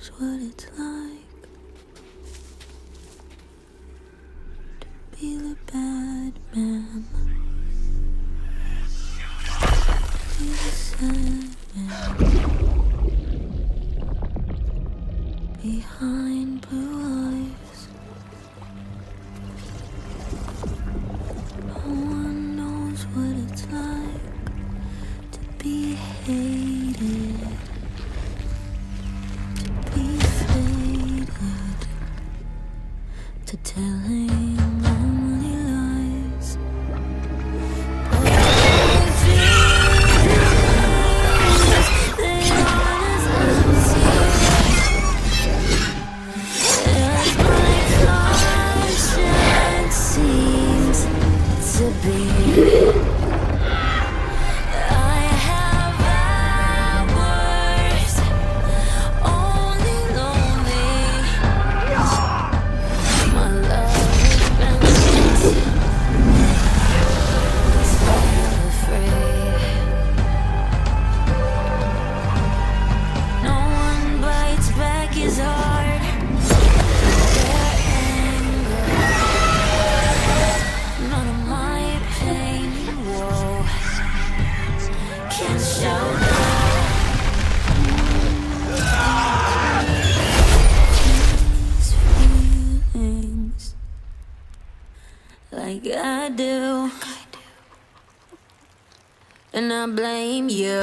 knows what it's like to be the bad man, be the sad man behind blue eyes. No one knows what it's like to be hated, to be faded, to telling only lies. But they honest as my conscience seems to be. I have hours only lonely. My love is boundless, still afraid. No one bites back his heart. Their anger, none of my pain, whoa, can show these feelings like I do, and I blame you.